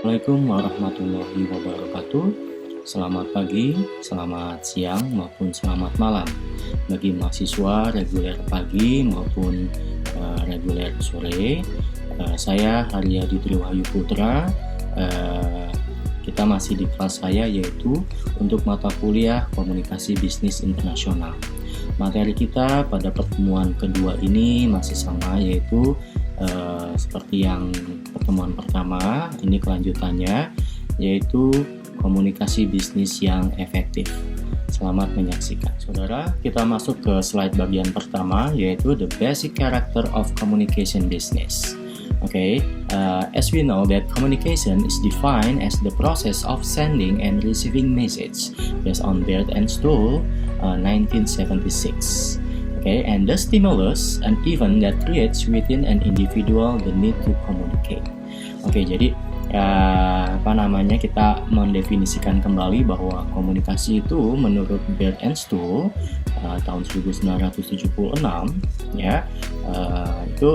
Assalamualaikum warahmatullahi wabarakatuh. Selamat pagi, selamat siang, maupun selamat malam bagi mahasiswa reguler pagi maupun reguler sore. Saya Haryadi Triwahyu Putra. Kita masih di kelas saya, yaitu untuk mata kuliah Komunikasi Bisnis Internasional. Materi kita pada pertemuan kedua ini masih sama, yaitu seperti yang pertemuan pertama, ini kelanjutannya, yaitu komunikasi bisnis yang efektif. Selamat menyaksikan. Saudara, kita masuk ke slide bagian pertama, yaitu the basic character of communication business. As we know that communication is defined as the process of sending and receiving message based on Baird and Stoll, 1976. And the stimulus and event that creates within an individual the need to communicate. Jadi kita mendefinisikan kembali bahwa komunikasi itu menurut Baird and Stoll tahun 1976 itu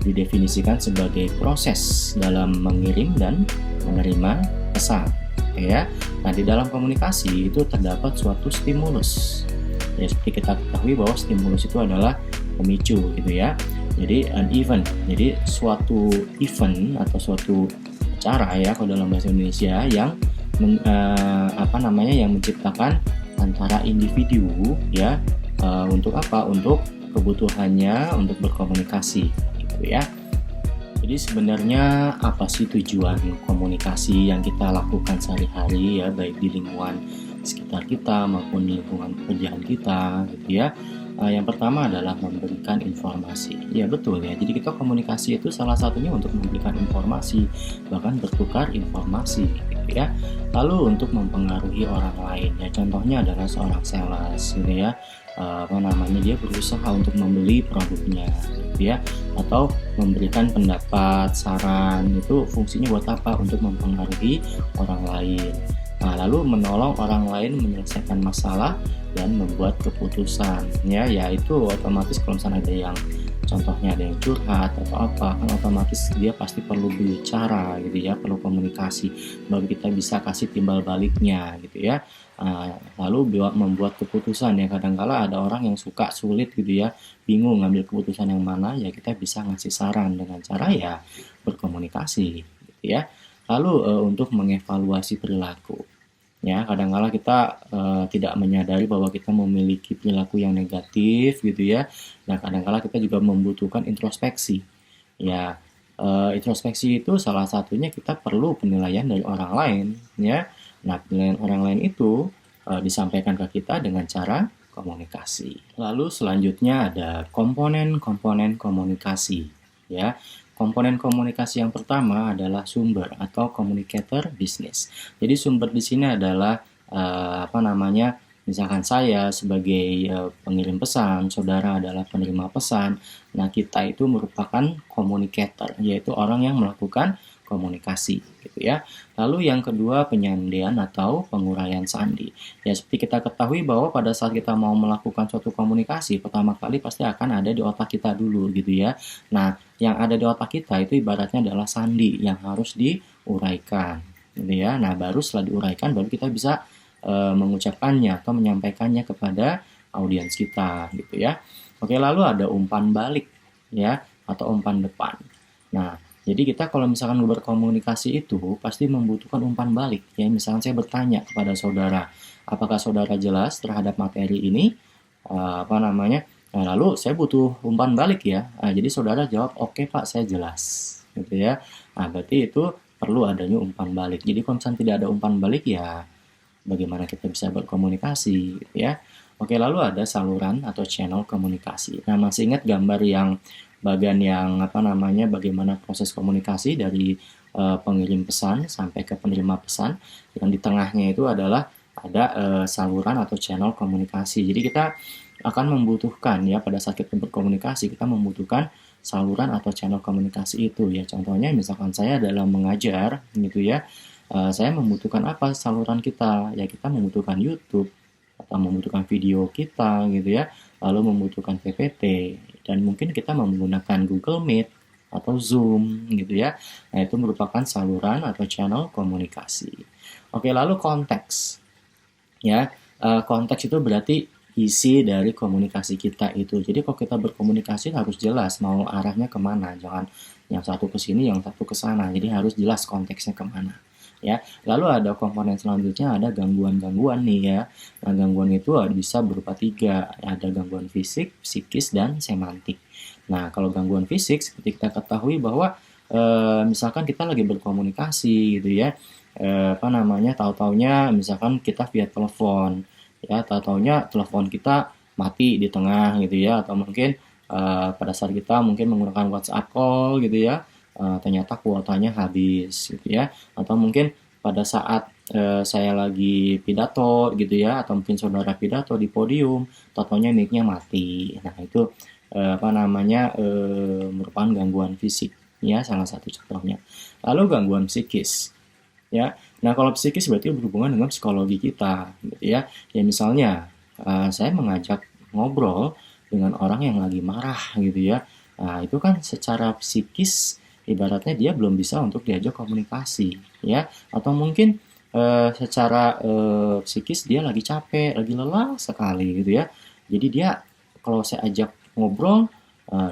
didefinisikan sebagai proses dalam mengirim dan menerima pesan. Nah, di dalam komunikasi itu terdapat suatu stimulus. Seperti kita ketahui bahwa stimulus itu adalah pemicu Jadi an event, jadi suatu event atau suatu acara kalau dalam bahasa Indonesia yang yang menciptakan antara individu untuk apa? Untuk kebutuhannya untuk berkomunikasi Jadi sebenarnya apa sih tujuan komunikasi yang kita lakukan sehari-hari baik di lingkungan sekitar kita maupun di lingkungan pekerjaan kita Yang pertama adalah memberikan informasi. Betul Jadi kita komunikasi itu salah satunya untuk memberikan informasi, bahkan bertukar informasi Lalu untuk mempengaruhi orang lain contohnya adalah seorang sales dia berusaha untuk membeli produknya atau memberikan pendapat, saran, itu fungsinya buat apa? Untuk mempengaruhi orang lain. Lalu menolong orang lain menyelesaikan masalah dan membuat keputusan yaitu otomatis kalau misalnya ada yang contohnya ada yang curhat atau apa, kan otomatis dia pasti perlu bicara perlu komunikasi baru kita bisa kasih timbal baliknya lalu membuat keputusan kadang-kala ada orang yang sulit bingung ngambil keputusan yang mana kita bisa ngasih saran dengan cara berkomunikasi lalu untuk mengevaluasi perilaku kadang-kala kita tidak menyadari bahwa kita memiliki perilaku yang negatif Nah, kadang-kala kita juga membutuhkan introspeksi introspeksi itu salah satunya kita perlu penilaian dari orang lain Nah, penilaian orang lain itu disampaikan ke kita dengan cara komunikasi. Lalu selanjutnya ada komponen-komponen komunikasi Komponen komunikasi yang pertama adalah sumber atau communicator business. Jadi sumber di sini adalah misalkan saya sebagai pengirim pesan, saudara adalah penerima pesan. Nah, kita itu merupakan communicator, yaitu orang yang melakukan komunikasi Lalu yang kedua penyandaian atau penguraian sandi. Seperti kita ketahui bahwa pada saat kita mau melakukan suatu komunikasi, pertama kali pasti akan ada di otak kita dulu Nah, yang ada di otak kita itu ibaratnya adalah sandi yang harus diuraikan Nah, baru setelah diuraikan baru kita bisa mengucapkannya atau menyampaikannya kepada audiens kita lalu ada umpan balik atau umpan depan. Nah, jadi kita kalau misalkan berkomunikasi itu pasti membutuhkan umpan balik misalkan saya bertanya kepada saudara, apakah saudara jelas terhadap materi ini? Nah, lalu saya butuh umpan balik jadi saudara jawab, oke Pak, saya jelas Nah, berarti itu perlu adanya umpan balik. Jadi kalau misalkan tidak ada umpan balik bagaimana kita bisa berkomunikasi lalu ada saluran atau channel komunikasi. Nah, masih ingat gambar yang bagian yang bagaimana proses komunikasi dari pengirim pesan sampai ke penerima pesan. Yang di tengahnya itu adalah ada saluran atau channel komunikasi. Jadi kita akan membutuhkan pada saat kita berkomunikasi kita membutuhkan saluran atau channel komunikasi itu Contohnya misalkan saya dalam mengajar saya membutuhkan apa saluran kita kita membutuhkan YouTube atau membutuhkan video kita lalu membutuhkan PPT dan mungkin kita menggunakan Google Meet atau Zoom gitu ya. Nah, itu merupakan saluran atau channel komunikasi. Oke, lalu konteks. Ya, konteks itu berarti isi dari komunikasi kita itu. Jadi kalau kita berkomunikasi harus jelas mau arahnya kemana, jangan yang satu ke sini, yang satu ke sana. Jadi harus jelas konteksnya kemana. Ya, lalu ada komponen selanjutnya, ada gangguan-gangguan nih ya. Nah, gangguan itu bisa berupa tiga, ada gangguan fisik, psikis, dan semantik. Nah, kalau gangguan fisik seperti kita ketahui bahwa misalkan kita lagi berkomunikasi gitu ya, apa namanya, tahu-taunya misalkan kita via telepon ya, tahu-taunya telepon kita mati di tengah gitu ya, atau mungkin pada saat kita mungkin menggunakan WhatsApp call gitu ya, ternyata kuotanya habis gitu ya, atau mungkin pada saat saya lagi pidato gitu ya, atau mungkin saudara pidato di podium, tahu-taunya mic-nya mati. Nah, itu apa namanya, merupakan gangguan fisik ya, salah satu contohnya. Lalu gangguan psikis ya. Nah, kalau psikis berarti berhubungan dengan psikologi kita gitu ya. Ya misalnya saya mengajak ngobrol dengan orang yang lagi marah gitu ya. Nah, itu kan secara psikis ibaratnya dia belum bisa untuk diajak komunikasi ya. Atau mungkin secara psikis dia lagi capek, lagi lelah sekali gitu ya. Jadi dia kalau saya ajak ngobrol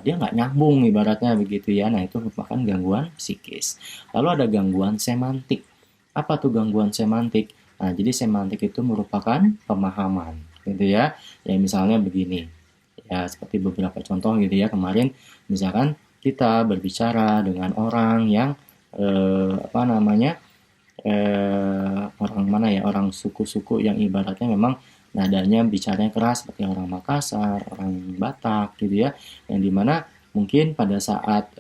dia nggak nyambung ibaratnya begitu ya. Nah, itu merupakan gangguan psikis. Lalu ada gangguan semantik. Apa tuh gangguan semantik? Nah, jadi semantik itu merupakan pemahaman, gitu ya. Ya, misalnya begini, ya seperti beberapa contoh gitu ya kemarin, misalkan kita berbicara dengan orang yang apa namanya, orang mana ya, orang suku-suku yang ibaratnya memang nadanya bicaranya keras seperti orang Makassar, orang Batak gitu ya, yang dimana mungkin pada saat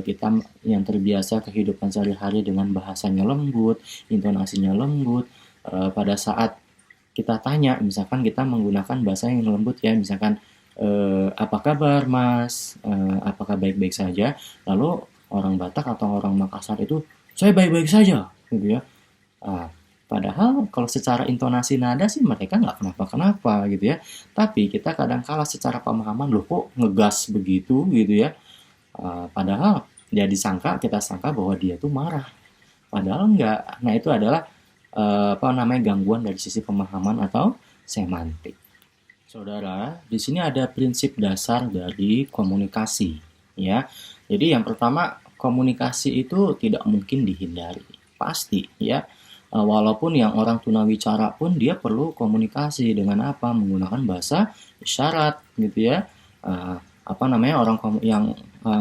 kita yang terbiasa kehidupan sehari-hari dengan bahasanya lembut, intonasinya lembut, pada saat kita tanya, misalkan kita menggunakan bahasa yang lembut ya, misalkan apa kabar Mas, apakah baik-baik saja, lalu orang Batak atau orang Makassar itu saya baik-baik saja gitu ya. Ah, padahal kalau secara intonasi nada sih mereka nggak kenapa-kenapa gitu ya. Tapi kita kadang kala secara pemahaman loh kok ngegas begitu gitu ya. Padahal dia disangka, kita sangka bahwa dia tuh marah. Padahal enggak. Nah, itu adalah apa namanya, gangguan dari sisi pemahaman atau semantik. Saudara, di sini ada prinsip dasar dari komunikasi ya. Jadi yang pertama, komunikasi itu tidak mungkin dihindari. Pasti ya. Walaupun yang orang tunawicara pun dia perlu komunikasi dengan apa? Menggunakan bahasa isyarat gitu ya. Apa namanya, orang yang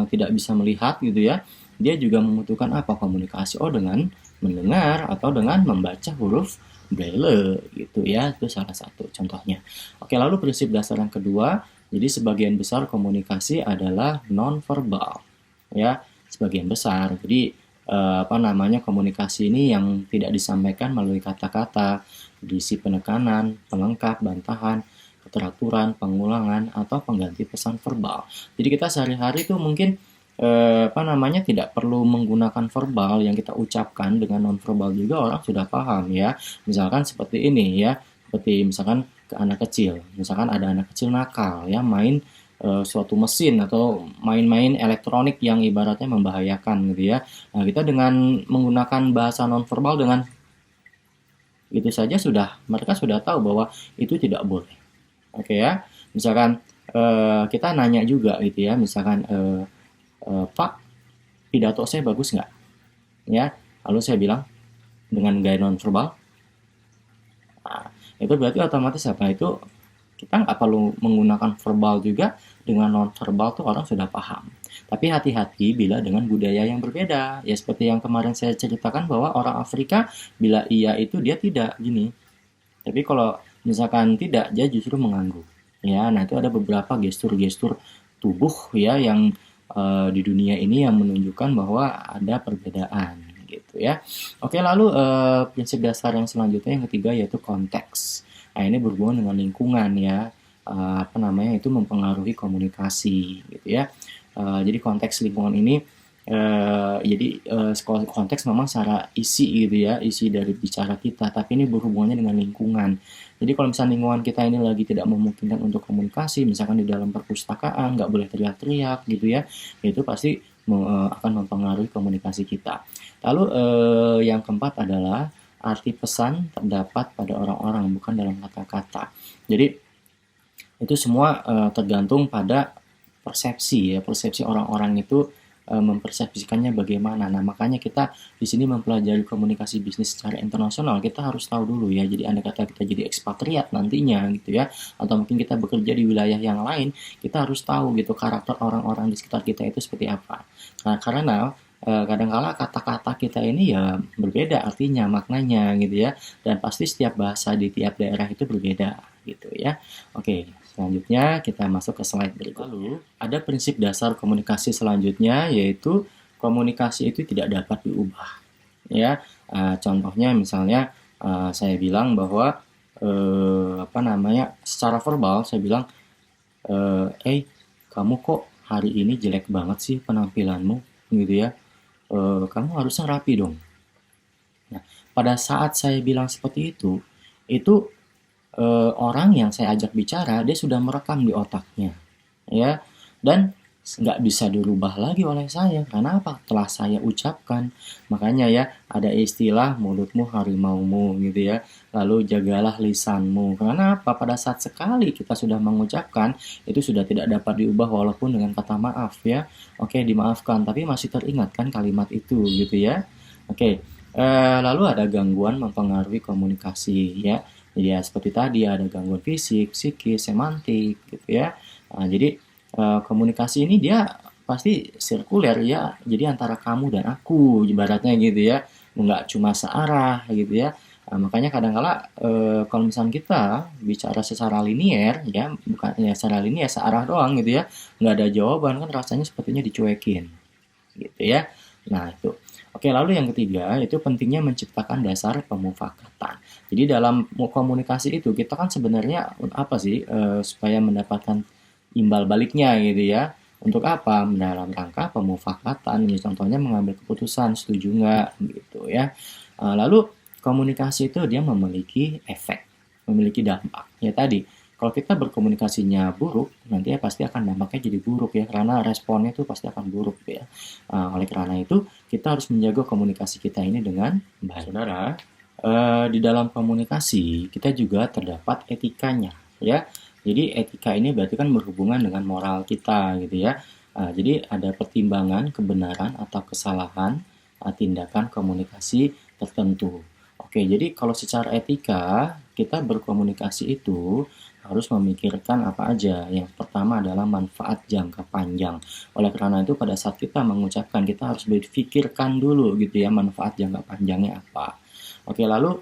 tidak bisa melihat gitu ya, dia juga membutuhkan apa? Komunikasi. Oh, dengan mendengar atau dengan membaca huruf braille gitu ya. Itu salah satu contohnya. Oke, lalu prinsip dasar yang kedua, jadi sebagian besar komunikasi adalah non-verbal ya, sebagian besar. Jadi apa namanya, komunikasi ini yang tidak disampaikan melalui kata-kata, berisi penekanan, pelengkap, bantahan, keteraturan, pengulangan, atau pengganti pesan verbal. Jadi kita sehari-hari itu mungkin apa namanya, tidak perlu menggunakan verbal, yang kita ucapkan dengan non-verbal juga orang sudah paham ya. Misalkan seperti ini ya, seperti misalkan ke anak kecil, misalkan ada anak kecil nakal ya, main suatu mesin atau main-main elektronik yang ibaratnya membahayakan gitu ya. Nah, kita dengan menggunakan bahasa nonverbal dengan itu saja sudah mereka sudah tahu bahwa itu tidak boleh. Oke ya. Misalkan kita nanya juga gitu ya, misalkan Pak, pidato saya bagus nggak? Ya, lalu saya bilang dengan gaya nonverbal. Nah, itu berarti otomatis apa itu, kita nggak perlu menggunakan verbal juga, dengan non-verbal tuh orang sudah paham. Tapi hati-hati bila dengan budaya yang berbeda. Ya seperti yang kemarin saya ceritakan bahwa orang Afrika bila iya itu dia tidak gini. Tapi kalau misalkan tidak, dia justru mengangguk. Ya, nah itu ada beberapa gestur-gestur tubuh ya yang di dunia ini yang menunjukkan bahwa ada perbedaan gitu ya. Oke, lalu prinsip dasar yang selanjutnya yang ketiga yaitu konteks. Nah, ini berhubungan dengan lingkungan ya, apa namanya, itu mempengaruhi komunikasi gitu ya. Jadi konteks lingkungan ini, jadi konteks memang secara isi gitu ya, isi dari bicara kita, tapi ini berhubungannya dengan lingkungan. Jadi kalau misalnya lingkungan kita ini lagi tidak memungkinkan untuk komunikasi, misalkan di dalam perpustakaan nggak boleh teriak-teriak gitu ya, itu pasti akan mempengaruhi komunikasi kita. Lalu yang keempat adalah arti pesan terdapat pada orang-orang, bukan dalam kata-kata. Jadi itu semua tergantung pada persepsi ya, persepsi orang-orang itu mempersepsikannya bagaimana. Nah, makanya kita di sini mempelajari komunikasi bisnis secara internasional, kita harus tahu dulu ya. Jadi andai kata kita jadi ekspatriat nantinya gitu ya, atau mungkin kita bekerja di wilayah yang lain, kita harus tahu gitu karakter orang-orang di sekitar kita itu seperti apa. Nah, karena kadangkala kata-kata kita ini ya berbeda artinya, maknanya gitu ya. Dan pasti setiap bahasa di tiap daerah itu berbeda gitu ya. Oke, selanjutnya kita masuk ke slide berikut. Lalu ada prinsip dasar komunikasi selanjutnya, yaitu komunikasi itu tidak dapat diubah. Ya, contohnya misalnya saya bilang bahwa secara verbal saya bilang, kamu kok hari ini jelek banget sih penampilanmu, gitu ya. Kamu harusnya rapi dong. Nah, pada saat saya bilang seperti itu orang yang saya ajak bicara dia sudah merekam di otaknya ya, dan nggak bisa dirubah lagi oleh saya karena apa, telah saya ucapkan. Makanya ya ada istilah mulutmu harimaumu gitu ya, lalu jagalah lisanmu. Karena apa, pada saat sekali kita sudah mengucapkan itu sudah tidak dapat diubah walaupun dengan kata maaf ya. Oke, dimaafkan tapi masih teringat kan kalimat itu gitu ya. Oke, lalu ada gangguan mempengaruhi komunikasi ya. Jadi ya seperti tadi ada gangguan fisik, psikis, semantik gitu ya. Nah, jadi komunikasi ini dia pasti sirkuler ya. Jadi antara kamu dan aku ibaratnya gitu ya. Nggak cuma searah gitu ya. Makanya kadang-kala kalau misalnya kita bicara secara linier ya, bukan ya secara linier searah doang gitu ya, nggak ada jawaban kan rasanya sepertinya dicuekin gitu ya. Nah itu. Oke, lalu yang ketiga itu pentingnya menciptakan dasar pemufakatan. Jadi dalam komunikasi itu kita kan sebenarnya apa sih supaya mendapatkan imbal baliknya gitu ya. Untuk apa? Dalam rangka pemufakatan. Ini contohnya mengambil keputusan setuju nggak gitu ya. Lalu komunikasi itu dia memiliki efek, memiliki dampak. Ya tadi kalau kita berkomunikasinya buruk, nanti ya pasti akan dampaknya jadi buruk ya, karena responnya itu pasti akan buruk ya. Oleh karena itu, kita harus menjaga komunikasi kita ini dengan baik. Saudara, di dalam komunikasi kita juga terdapat etikanya ya. Jadi etika ini berarti kan berhubungan dengan moral kita gitu ya. Jadi ada pertimbangan kebenaran atau kesalahan tindakan komunikasi tertentu. Oke, jadi kalau secara etika kita berkomunikasi itu harus memikirkan apa aja. Yang pertama adalah manfaat jangka panjang. Oleh karena itu pada saat kita mengucapkan kita harus berpikirkan dulu gitu ya manfaat jangka panjangnya apa. Oke, lalu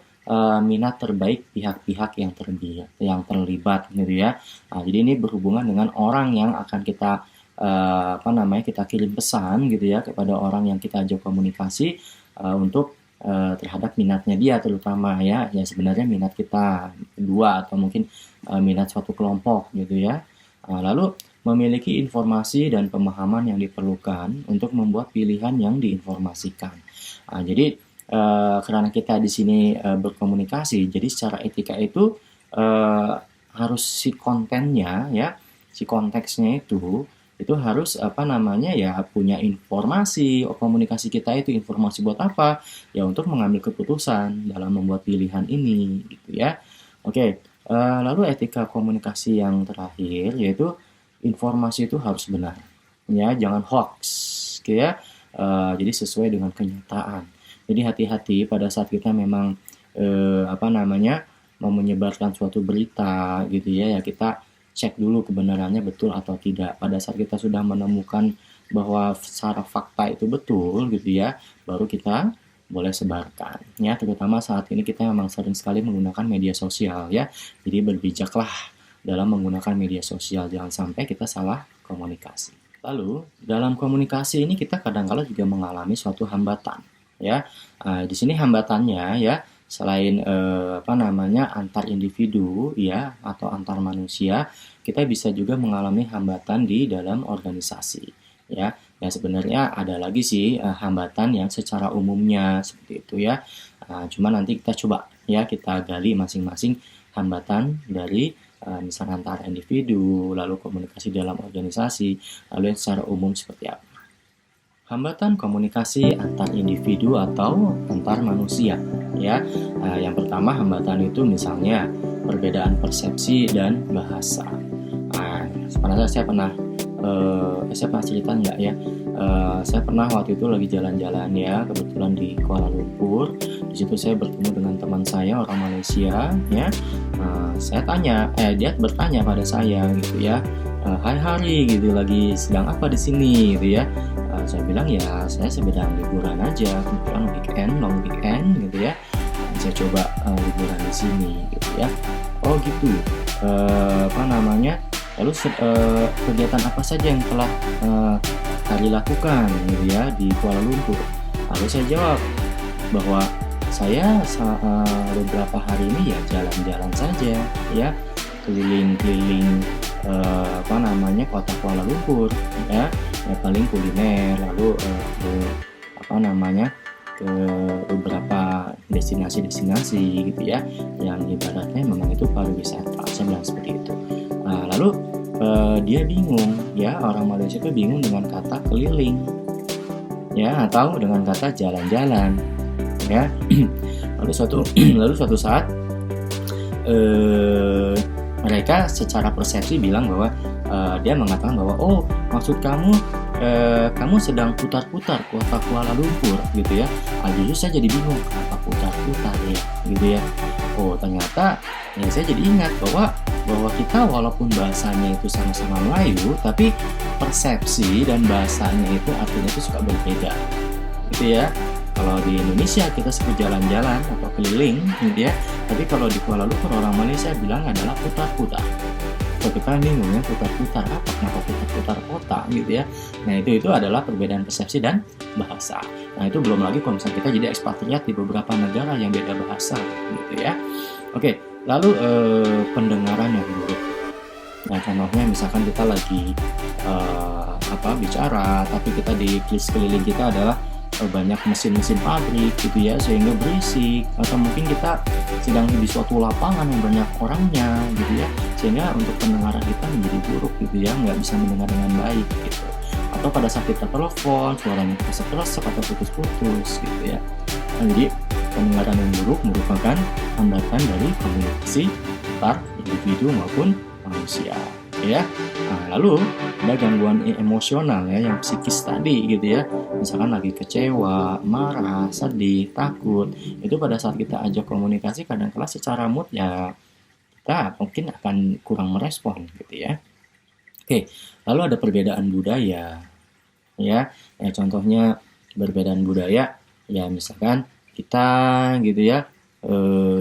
minat terbaik pihak-pihak yang terlibat gitu ya. Nah, jadi ini berhubungan dengan orang yang akan kita kita kirim pesan gitu ya kepada orang yang kita ajak komunikasi untuk terhadap minatnya dia terutama ya sebenarnya minat kita dua atau mungkin minat suatu kelompok gitu ya. Lalu memiliki informasi dan pemahaman yang diperlukan untuk membuat pilihan yang diinformasikan. Jadi karena kita di sini berkomunikasi, jadi secara etika itu harus si kontennya ya, si konteksnya itu harus punya informasi. Komunikasi kita itu informasi buat apa ya, untuk mengambil keputusan dalam membuat pilihan ini gitu ya. Oke, lalu etika komunikasi yang terakhir yaitu informasi itu harus benar ya, jangan hoax gitu ya. Jadi sesuai dengan kenyataan. Jadi hati-hati pada saat kita memang mau menyebarkan suatu berita gitu ya kita cek dulu kebenarannya betul atau tidak. Pada saat kita sudah menemukan bahwa secara fakta itu betul gitu ya, baru kita boleh sebarkan ya. Terutama saat ini kita memang sering sekali menggunakan media sosial ya. Jadi berbijaklah dalam menggunakan media sosial, jangan sampai kita salah komunikasi. Lalu dalam komunikasi ini kita kadang-kala juga mengalami suatu hambatan ya. Di sini hambatannya ya selain antar individu ya atau antar manusia, kita bisa juga mengalami hambatan di dalam organisasi ya. Ya sebenarnya ada lagi sih hambatan yang secara umumnya seperti itu ya. Cuma nanti kita coba ya kita gali masing-masing hambatan dari misalnya antara individu, lalu komunikasi dalam organisasi, lalu yang secara umum seperti apa. Hambatan komunikasi antar individu atau antar manusia, ya. Yang pertama hambatan itu misalnya perbedaan persepsi dan bahasa. Sebenarnya saya pernah cerita nggak ya? Saya pernah waktu itu lagi jalan-jalan ya, kebetulan di Kuala Lumpur. Di situ saya bertemu dengan teman saya orang Malaysia, ya. Saya tanya, dia bertanya pada saya gitu ya, Hai Hari gitu, lagi sedang apa di sini gitu ya. Saya bilang ya saya sedang liburan aja, kebetulan long weekend gitu ya. Saya coba liburan di sini gitu ya. Oh gitu. Apa namanya? Lalu kegiatan apa saja yang telah Hari lakukan gitu ya di Kuala Lumpur? Lalu saya jawab bahwa saya beberapa hari ini ya jalan-jalan saja ya, keliling-keliling kota Kuala Lumpur ya, paling kuliner, lalu ke beberapa destinasi-destinasi gitu ya, yang ibaratnya memang itu pariwisata. Saya bilang seperti itu. Lalu dia bingung ya, orang Malaysia itu bingung dengan kata keliling ya, atau dengan kata jalan-jalan ya. lalu suatu saat mereka secara persepsi bilang bahwa dia mengatakan bahwa oh maksud kamu sedang putar-putar kota Kuala Lumpur gitu ya. Justru saya jadi bingung kenapa putar-putar ya gitu ya. Oh ternyata ya saya jadi ingat bahwa kita walaupun bahasanya itu sama-sama Melayu, tapi persepsi dan bahasanya itu artinya itu suka berbeda gitu ya. Kalau di Indonesia kita sebut jalan-jalan atau keliling gitu ya, tapi kalau di Kuala Lumpur orang Malaysia bilang adalah putar-putar. So, kita bingung ya, putar-putar apa, kenapa putar-putar kota gitu ya. Nah itu adalah perbedaan persepsi dan bahasa. Nah itu belum lagi kalau misalnya kita jadi ekspatriat di beberapa negara yang beda bahasa gitu ya. Oke, lalu pendengaran yang buruk. Nah contohnya misalkan kita lagi bicara, tapi kita di sekeliling kita adalah banyak mesin-mesin pabrik gitu ya, sehingga berisik, atau mungkin kita sedang di suatu lapangan yang banyak orangnya gitu ya, sehingga untuk pendengaran kita menjadi buruk gitu ya, nggak bisa mendengar dengan baik gitu. Atau pada saat kita telepon suaranya keresek-keresek atau putus-putus gitu ya. Nah, jadi pendengaran yang buruk merupakan hambatan dari komunikasi antar individu maupun manusia ya. Nah, lalu ada gangguan emosional ya, yang psikis tadi gitu ya. Misalkan lagi kecewa, marah, sedih, takut. Itu pada saat kita ajak komunikasi kadang-kala secara mood ya kita mungkin akan kurang merespon gitu ya. Oke, lalu ada perbedaan budaya ya. Contohnya perbedaan budaya ya, misalkan kita gitu ya,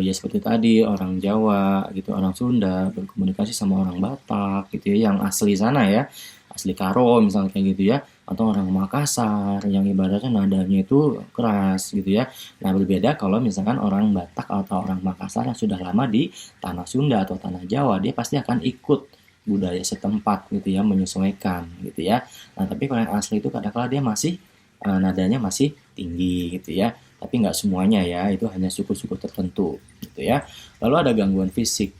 ya seperti tadi orang Jawa gitu, orang Sunda berkomunikasi sama orang Batak gitu ya, yang asli sana ya, asli Karo misalnya kayak gitu ya, atau orang Makassar yang ibaratnya nadanya itu keras gitu ya. Nah berbeda kalau misalkan orang Batak atau orang Makassar yang sudah lama di tanah Sunda atau tanah Jawa, dia pasti akan ikut budaya setempat gitu ya, menyesuaikan gitu ya. Nah tapi kalau yang asli itu kadang-kala dia masih nadanya masih tinggi gitu ya, tapi nggak semuanya ya, itu hanya suku-suku tertentu gitu ya. Lalu ada gangguan fisik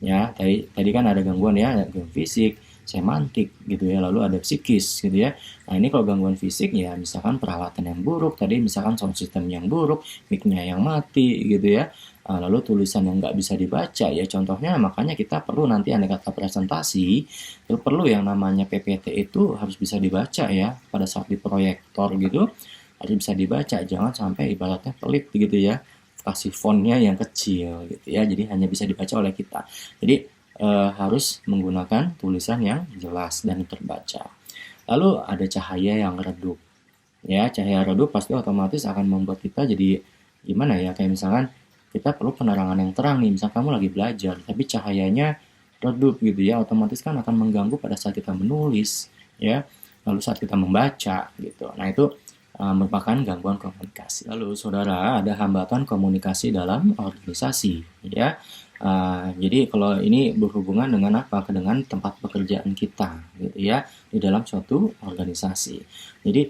ya, tadi kan ada gangguan ya, ada gangguan fisik, semantik gitu ya, lalu ada psikis gitu ya. Nah ini kalau gangguan fisik ya, misalkan peralatan yang buruk tadi, misalkan sound system yang buruk, mic-nya yang mati gitu ya, lalu tulisan yang nggak bisa dibaca ya, contohnya. Makanya kita perlu nanti andai kata presentasi itu perlu yang namanya PPT, itu harus bisa dibaca ya, pada saat di proyektor gitu harus bisa dibaca, jangan sampai ibaratnya pelit gitu ya, kasih fontnya yang kecil gitu ya, jadi hanya bisa dibaca oleh kita. Jadi harus menggunakan tulisan yang jelas dan terbaca. Lalu ada cahaya yang redup ya, cahaya redup pasti otomatis akan membuat kita jadi gimana ya, kayak misalkan kita perlu penerangan yang terang nih, misal kamu lagi belajar tapi cahayanya redup gitu ya, otomatis kan akan mengganggu pada saat kita menulis ya, lalu saat kita membaca gitu. Nah itu merupakan gangguan komunikasi. Lalu saudara, ada hambatan komunikasi dalam organisasi ya. Jadi kalau ini berhubungan dengan apa? Dengan tempat pekerjaan kita gitu ya, di dalam suatu organisasi. Jadi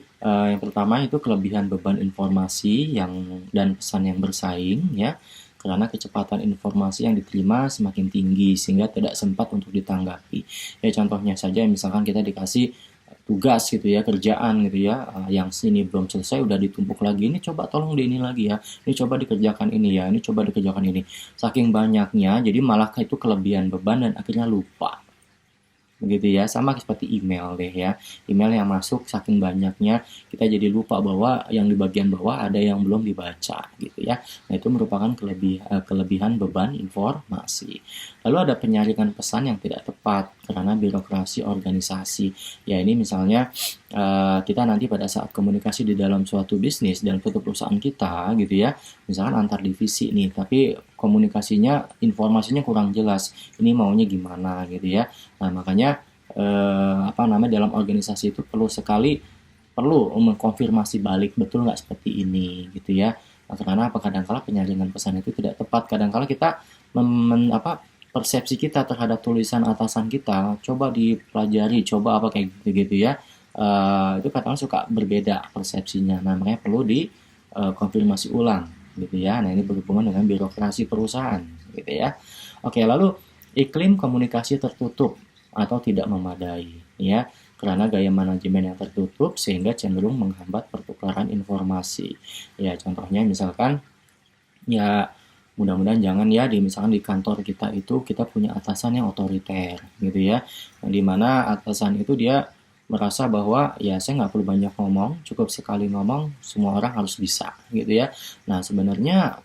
yang pertama itu kelebihan beban informasi dan pesan yang bersaing ya, karena kecepatan informasi yang diterima semakin tinggi sehingga tidak sempat untuk ditanggapi. Ya contohnya saja misalkan kita dikasih tugas gitu ya, kerjaan gitu ya, yang sini belum selesai udah ditumpuk lagi, ini coba tolong di ini lagi ya, ini coba dikerjakan ini ya, ini coba dikerjakan ini. Saking banyaknya, jadi malah itu kelebihan beban dan akhirnya lupa begitu ya. Sama seperti email deh ya, email yang masuk saking banyaknya kita jadi lupa bahwa yang di bagian bawah ada yang belum dibaca gitu ya. Nah itu merupakan kelebihan beban informasi. Lalu ada penyaringan pesan yang tidak tepat karena birokrasi organisasi ya. Ini misalnya kita nanti pada saat komunikasi di dalam suatu bisnis dan suatu perusahaan kita gitu ya, misalkan antar divisi nih, tapi komunikasinya, informasinya kurang jelas, ini maunya gimana gitu ya. Nah, makanya dalam organisasi itu perlu mengkonfirmasi balik betul nggak seperti ini gitu ya. Nah, karena apa, kadangkala penyaringan pesan itu tidak tepat, kadangkala kita persepsi kita terhadap tulisan atasan kita coba dipelajari, coba apa kayak gitu ya. Itu kadang suka berbeda persepsinya. Nah, makanya perlu dikonfirmasi ulang gitu ya. Nah, ini berhubungan dengan birokrasi perusahaan gitu ya. Oke, lalu iklim komunikasi tertutup atau tidak memadai ya, karena gaya manajemen yang tertutup sehingga cenderung menghambat pertukaran informasi ya. Contohnya misalkan ya, mudah-mudahan jangan ya, misalkan di kantor kita itu kita punya atasan yang otoriter gitu ya, yang dimana atasan itu dia merasa bahwa ya saya nggak perlu banyak ngomong, cukup sekali ngomong semua orang harus bisa gitu ya. Nah sebenarnya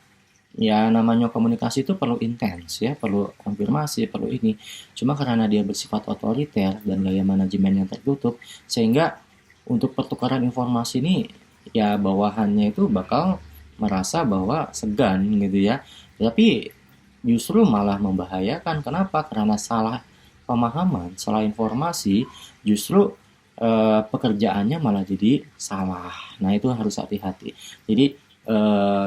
ya namanya komunikasi itu perlu intens ya, perlu konfirmasi, perlu ini. Cuma karena dia bersifat otoriter dan gaya manajemen yang tertutup, sehingga untuk pertukaran informasi ini ya bawahannya itu bakal merasa bahwa segan gitu ya. Tapi justru malah membahayakan. Kenapa? Karena salah pemahaman, salah informasi, justru pekerjaannya malah jadi salah. Nah itu harus hati-hati. Jadi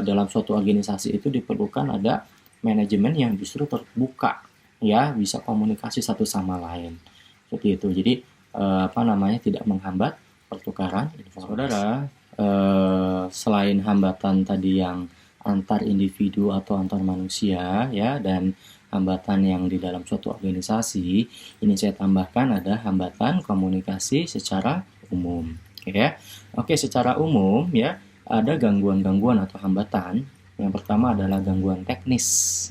dalam suatu organisasi itu diperlukan ada manajemen yang justru terbuka ya, bisa komunikasi satu sama lain seperti itu. Jadi tidak menghambat pertukaran informasi. Saudara, selain hambatan tadi yang antar individu atau antar manusia ya, dan hambatan yang di dalam suatu organisasi, ini saya tambahkan ada hambatan komunikasi secara umum ya. Oke, secara umum ya, ada gangguan-gangguan atau hambatan. Yang pertama adalah gangguan teknis.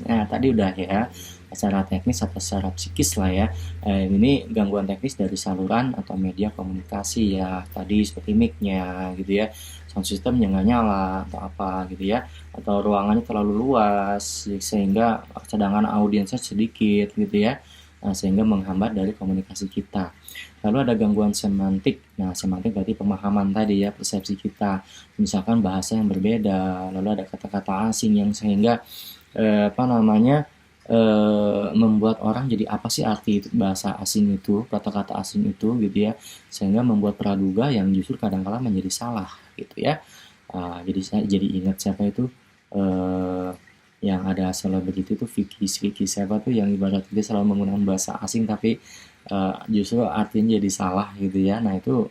Nah, tadi udah ya, secara teknis atau secara psikis lah ya. Ini gangguan teknis dari saluran atau media komunikasi ya. Tadi seperti mic-nya gitu ya. Sound system yang nggak nyala atau apa gitu ya. Atau ruangannya terlalu luas sehingga cadangan audiensnya sedikit gitu ya. Nah, sehingga menghambat dari komunikasi kita. Lalu ada gangguan semantik. Nah, semantik berarti pemahaman tadi ya, persepsi kita. Misalkan bahasa yang berbeda, lalu ada kata-kata asing yang sehingga membuat orang jadi apa sih arti bahasa asing itu, kata-kata asing itu gitu ya, sehingga membuat praduga yang justru kadang-kala menjadi salah gitu ya. Jadi saya jadi ingat siapa itu yang ada selebriti itu Vicky siapa tuh, yang ibarat dia selalu menggunakan bahasa asing tapi justru artinya jadi salah gitu ya. Nah itu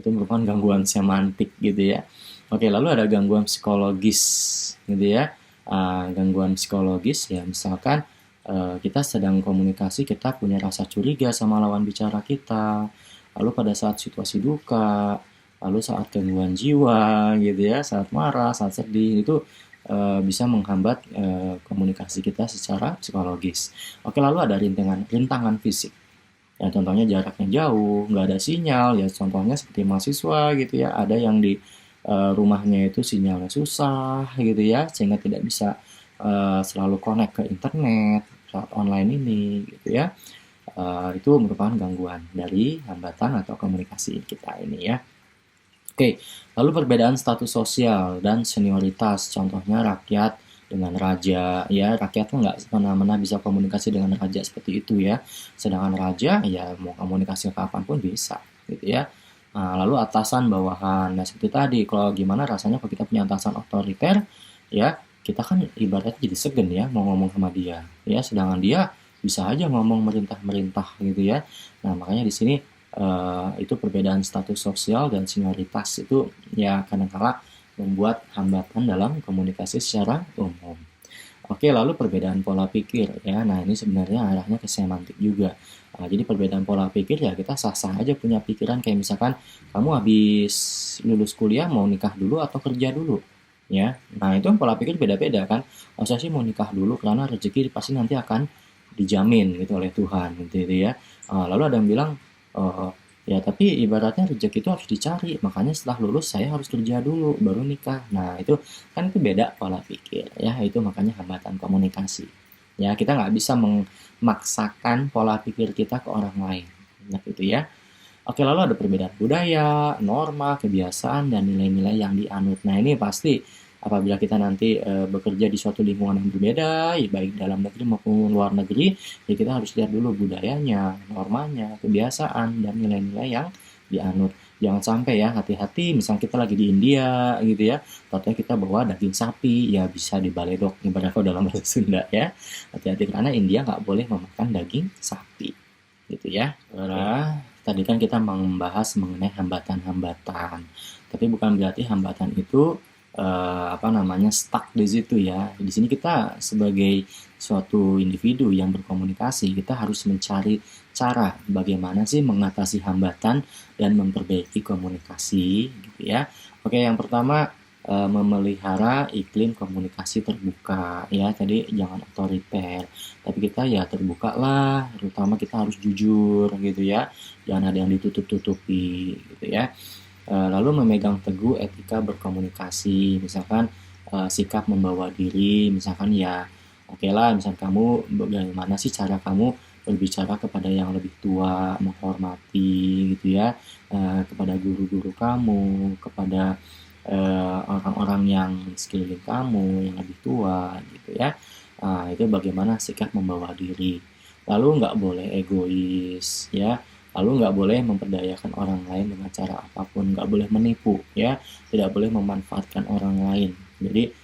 merupakan gangguan semantik gitu ya. Oke, lalu ada gangguan psikologis gitu ya. Gangguan psikologis ya, misalkan kita sedang komunikasi, kita punya rasa curiga sama lawan bicara kita, lalu pada saat situasi duka, lalu saat gangguan jiwa gitu ya, saat marah, saat sedih, itu bisa menghambat komunikasi kita secara psikologis. Oke, lalu ada rintangan fisik. Ya, contohnya jaraknya jauh, nggak ada sinyal, ya contohnya seperti mahasiswa gitu ya, ada yang di rumahnya itu sinyalnya susah gitu ya, sehingga tidak bisa selalu connect ke internet saat online ini gitu ya. Itu merupakan gangguan dari hambatan atau komunikasi kita ini ya. Oke, lalu perbedaan status sosial dan senioritas, contohnya rakyat dengan raja ya. Rakyat kan nggak mana-mana bisa komunikasi dengan raja seperti itu ya, sedangkan raja ya mau komunikasi kapanpun bisa gitu ya. Nah, lalu atasan bawahan, nah seperti tadi, kalau gimana rasanya kalau kita punya atasan otoriter ya, kita kan ibaratnya jadi segen ya mau ngomong sama dia ya, sedangkan dia bisa aja ngomong merintah-merintah gitu ya. Nah makanya di sini itu perbedaan status sosial dan senioritas itu ya kadang-kala membuat hambatan dalam komunikasi secara umum. Oke, lalu perbedaan pola pikir ya. Nah, ini sebenarnya arahnya ke semantik juga. Jadi perbedaan pola pikir ya kita sah-sah aja punya pikiran kayak misalkan kamu habis lulus kuliah mau nikah dulu atau kerja dulu, ya. Nah itu kan pola pikir beda-beda kan. Oh, saya sih mau nikah dulu karena rezeki pasti nanti akan dijamin gitu oleh Tuhan gitu ya. Lalu ada yang bilang, eh, ya tapi ibaratnya rezeki itu harus dicari, makanya setelah lulus saya harus kerja dulu baru nikah. Nah itu kan itu beda pola pikir ya, itu makanya hambatan komunikasi. Ya kita nggak bisa memaksakan pola pikir kita ke orang lain. Nah itu ya. Oke, lalu ada perbedaan budaya, norma, kebiasaan, dan nilai-nilai yang dianut. Nah, ini pasti apabila kita nanti bekerja di suatu lingkungan yang berbeda, ya baik dalam negeri maupun luar negeri, ya kita harus lihat dulu budayanya, normanya, kebiasaan, dan nilai-nilai yang dianut. Jangan sampai ya, hati-hati, misal kita lagi di India gitu ya, contohnya kita bawa daging sapi, ya bisa dibaledok, ibaratnya kalau dalam bahasa Sunda ya. Hati-hati karena India nggak boleh memakan daging sapi gitu ya. Nah, tadi kan kita membahas mengenai hambatan-hambatan, tapi bukan berarti hambatan itu stuck di situ ya. Di sini kita sebagai suatu individu yang berkomunikasi, kita harus mencari cara bagaimana sih mengatasi hambatan dan memperbaiki komunikasi gitu ya. Oke, yang pertama memelihara iklim komunikasi terbuka ya. Tadi jangan otoriter, tapi kita ya terbuka lah, terutama kita harus jujur gitu ya, jangan ada yang ditutup-tutupi gitu ya. Lalu memegang teguh etika berkomunikasi, misalkan sikap membawa diri, misalkan ya oke lah, misalkan kamu bagaimana sih cara kamu berbicara kepada yang lebih tua, menghormati gitu ya, kepada guru-guru kamu, kepada orang-orang yang sekeliling kamu yang lebih tua gitu ya. Itu bagaimana sikap membawa diri. Lalu nggak boleh egois ya. Lalu nggak boleh memperdayakan orang lain dengan cara apapun, nggak boleh menipu ya, tidak boleh memanfaatkan orang lain. Jadi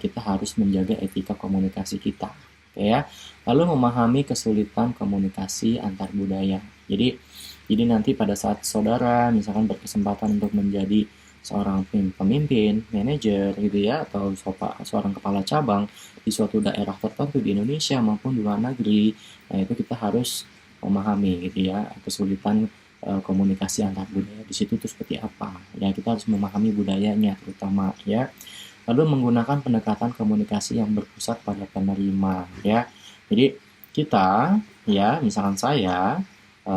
kita harus menjaga etika komunikasi kita, oke ya. Lalu memahami kesulitan komunikasi antar budaya. Jadi nanti pada saat saudara misalkan berkesempatan untuk menjadi seorang pemimpin, manajer gitu ya, atau seorang kepala cabang di suatu daerah tertentu di Indonesia maupun di luar negeri. Nah, itu kita harus memahami gitu ya, kesulitan komunikasi antar budaya di situ itu seperti apa. Ya, kita harus memahami budayanya terutama ya. Lalu menggunakan pendekatan komunikasi yang berpusat pada penerima ya. Jadi kita ya, misalkan saya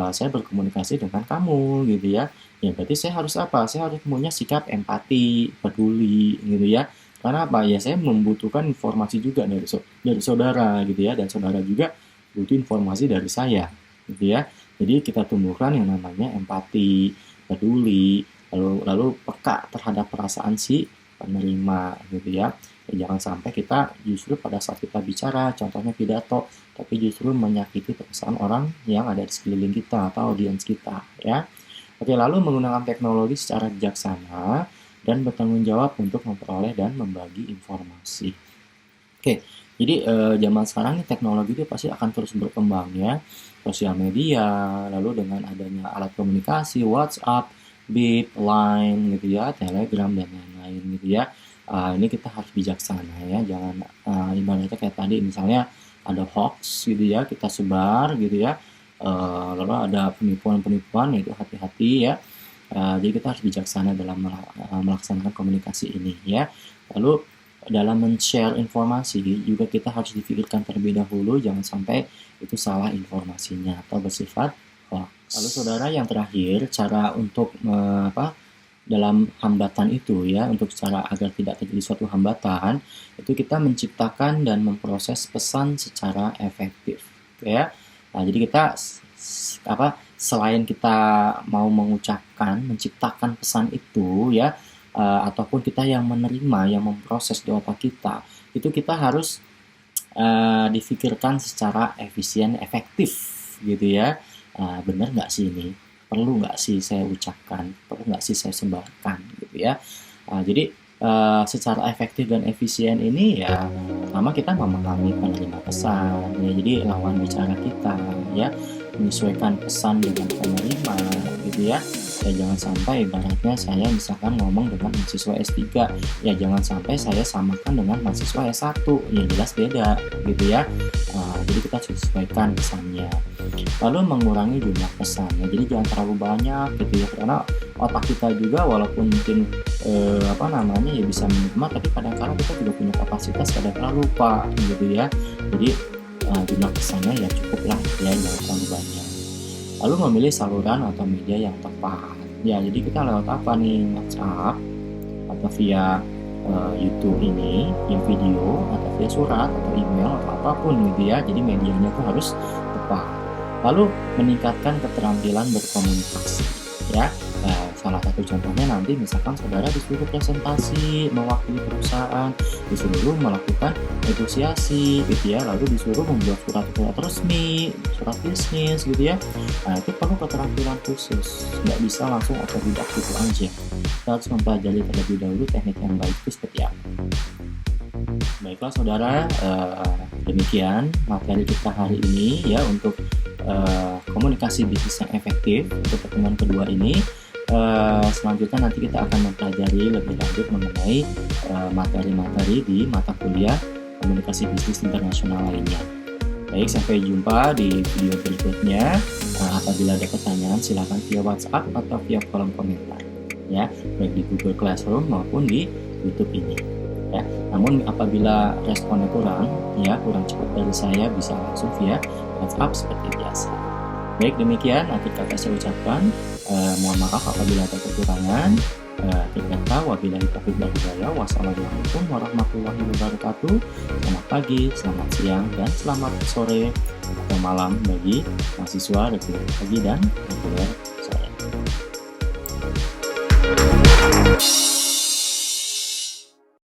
berkomunikasi dengan kamu gitu ya. Ya berarti saya harus apa? Saya harus punya sikap empati, peduli gitu ya. Karena apa? Ya saya membutuhkan informasi juga dari saudara gitu ya, dan saudara juga butuh informasi dari saya gitu ya. Jadi kita tumbuhkan yang namanya empati, peduli, lalu peka terhadap perasaan si penerima gitu ya. Jangan sampai kita justru pada saat kita bicara, contohnya pidato, tapi justru menyakiti perasaan orang yang ada di sekeliling kita atau audiens kita ya. Oke, lalu menggunakan teknologi secara bijaksana dan bertanggung jawab untuk memperoleh dan membagi informasi. Oke, jadi zaman sekarang nih teknologi itu pasti akan terus berkembang ya. Sosial media, lalu dengan adanya alat komunikasi, WhatsApp, Beep, Line gitu ya, Telegram dan lain-lain gitu ya. Ini kita harus bijaksana ya, jangan ibaratnya kayak tadi misalnya ada hoax gitu ya, kita sebar gitu ya. Lalu ada penipuan-penipuan, itu hati-hati ya. Jadi kita harus bijaksana dalam melaksanakan komunikasi ini ya. Lalu dalam men-share informasi juga kita harus difikirkan terlebih dahulu, jangan sampai itu salah informasinya atau bersifat hoax. Lalu saudara, yang terakhir, cara untuk dalam hambatan itu ya, untuk cara agar tidak terjadi suatu hambatan, itu kita menciptakan dan memproses pesan secara efektif ya. Nah, jadi kita selain kita mau mengucapkan, menciptakan pesan itu ya, ataupun kita yang menerima, yang memproses di otak kita, itu kita harus difikirkan secara efisien, efektif gitu ya. Benar nggak sih ini? Perlu nggak sih saya ucapkan? Perlu nggak sih saya sebarkan gitu ya? Jadi secara efektif dan efisien ini ya, pertama kita memahami penerima pesan ya, jadi lawan bicara kita ya, menyesuaikan pesan dengan penerima gitu ya. Ya jangan sampai ibaratnya saya misalkan ngomong dengan mahasiswa S3, ya jangan sampai saya samakan dengan mahasiswa S1, ya jelas beda gitu ya. Jadi kita sesuaikan pesannya. Lalu mengurangi jumlah pesannya, jadi jangan terlalu banyak gitu ya, karena otak kita juga walaupun mungkin ya bisa menerima, tapi kadang-kadang kita juga punya kapasitas kadang-kadang lupa gitu ya. Jadi jumlah pesannya ya cukuplah ya, jangan terlalu banyak. Lalu memilih saluran atau media yang tepat. Ya, jadi kita lewat apa nih? WhatsApp atau via YouTube ini, yang video atau via surat atau email atau apapun gitu ya. Jadi medianya itu harus tepat. Lalu meningkatkan keterampilan berkomunikasi ya. Salah satu contohnya nanti misalkan saudara disuruh presentasi mewakili perusahaan, disuruh melakukan negosiasi gitu ya, lalu disuruh membuat surat resmi, surat bisnis gitu ya. Itu perlu keterampilan khusus, nggak bisa langsung otodidak gitu aja. Kita harus mempelajari terlebih dahulu teknik yang baik itu seperti apa. Baiklah saudara, demikian materi kita hari ini ya untuk komunikasi bisnis yang efektif untuk pertemuan kedua ini. Selanjutnya nanti kita akan mempelajari lebih lanjut mengenai materi-materi di mata kuliah komunikasi bisnis internasional lainnya. Baik, sampai jumpa di video berikutnya. Apabila ada pertanyaan silakan via WhatsApp atau via kolom komentar ya, baik di Google Classroom maupun di YouTube ini ya. Namun apabila responnya kurang cepat dari saya, bisa langsung via WhatsApp seperti biasa. Baik, demikian akhir kata saya ucapkan. Mohon maaf apabila ada kekurangan. Terkata wabillahi taufiq wal hidayah. Wassalamualaikum warahmatullahi wabarakatuh. Selamat pagi, selamat siang, dan selamat sore atau malam bagi mahasiswa reguler pagi dan reguler sore.